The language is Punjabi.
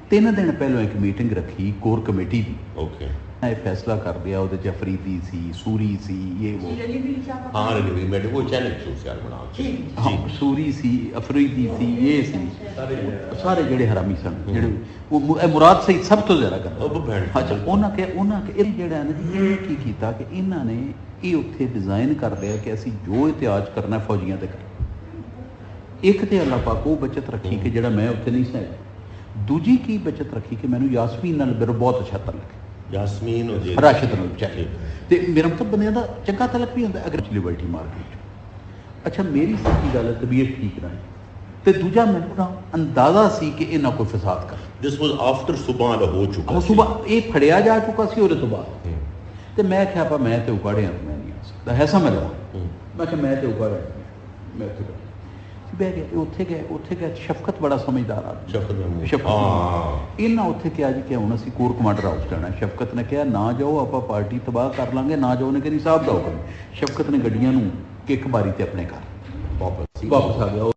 3 दिन पहलों एक मीटिंग रखी कोर कमेटी की। ओके ये फैसला कर लिया वो अफरीदी सी सूरी सी ये वो हाँ रवि मैडम वो चैनल शो से बना हाँ सूरी सी अफरीदी सी ये सी सारे ਜਿਹੜੇ ਹਰਾਮੀ ਸਨ ਜਿਹੜੇ ਉਹ ਮੁਰਾਦ ਸਹੀ ਸਭ ਤੋਂ ਜ਼ਿਆਦਾ ਕਰ ਅੱਛਾ ਉਹਨਾਂ ਕੇ ਇਹ ਜਿਹੜਾ ਨਾ ਜੀ ਇਹ ਕੀ ਕੀਤਾ ਕਿ ਇਹਨਾਂ ਨੇ ਇਹ ਉੱਥੇ ਡਿਜ਼ਾਈਨ ਕਰ ਲਿਆ ਕਿ ਅਸੀਂ ਜੋ ਇਤਿਹਾਸ ਕਰਨਾ ਫੌਜੀਆਂ ਤੇ ਕਰ ਇੱਕ ਤੇ ਅੱਲਾਹ ਪਾਕ ਉਹ ਬਚਤ ਰੱਖੀ ਕਿ ਜਿਹੜਾ ਮੈਂ ਉੱਥੇ ਨਹੀਂ ਸੀ ਦੂਜੀ ਕੀ ਬਚਤ ਰੱਖੀ ਕਿ ਮੈਨੂੰ ਯਾਸਮੀਨ ਨਾਲ ਮੇਰਾ ਬਹੁਤ ਅੱਛਾ ਤਲਕ ਯਾਸਮੀਨ ਰਾਸ਼ਦ ਨਾਲ ਚਾਹੇ ਤੇ ਮੇਰਾ ਮਤਲਬ ਬੰਦਿਆਂ ਦਾ ਚੰਗਾ ਤਲਕ ਵੀ ਹੁੰਦਾ ਅਗਰ ਲਿਬਰਟੀ ਮਾਰਕੀਟ ਅੱਛਾ ਮੇਰੀ ਸੱਚੀ ਗੱਲ ਹੈ ਤਬੀਅਤ ਠੀਕ ਨਾ ਤੇ ਦੂਜਾ ਮੈਨੂੰ ਨਾ ਅੰਦਾਜ਼ਾ ਸੀ ਕਿ ਇਹਨਾਂ ਕੋਈ ਫਸਾਦ ਕਰ ਦਿਸ ਵਾਸ ਆਫਟਰ ਸੁਬਹ ਦਾ ਹੋ ਚੁੱਕਾ ਸੀ ਸੁਬਹ ਇਹ ਫੜਿਆ ਜਾ ਚੁੱਕਾ ਸੀ ਉਹਦੇ ਤੋਂ ਬਾਅਦ ਤੇ ਮੈਂ ਕਿਹਾ ਪਾ ਮੈਂ ਤੇ ਉਕਾੜਿਆ ਮੈਂ ਨਹੀਂ ਆ ਸਕਦਾ ਐਸਾ ਮੈਂ ਕਿਹਾ ਮੈਂ ਤੇ ਉਕਾੜਿਆ ਮੈਂ ਉੱਥੇ ਬਹਿ ਗਿਆ ਉੱਥੇ ਗਏ ਸ਼ਫਕਤ ਬੜਾ ਸਮਝਦਾਰ ਆਦਮੀ ਸ਼ਫਕਤ ਇਹਨਾਂ ਉੱਥੇ ਕਿਹਾ ਜੀ ਕਿ ਹੁਣ ਅਸੀਂ ਕੋਰ ਕਮਾਂਡਰ ਹਾਊਸ ਜਾਣਾ ਸ਼ਫਕਤ ਨੇ ਕਿਹਾ ਨਾ ਜਾਓ ਆਪਾਂ ਪਾਰਟੀ ਤਬਾਹ ਕਰ ਲਾਂਗੇ ਨਾ ਜਾਓ ਨੇ ਕਹਿੰਦੀ ਸਾਹਿਬ ਦਾ ਹੁਕਮ ਸ਼ਫਕਤ ਨੇ ਗੱਡੀਆਂ ਨੂੰ ਕਿੱਕ ਮਾਰੀ ਤੇ ਆਪਣੇ ਘਰ ਵਾਪਸ ਆ ਗਿਆ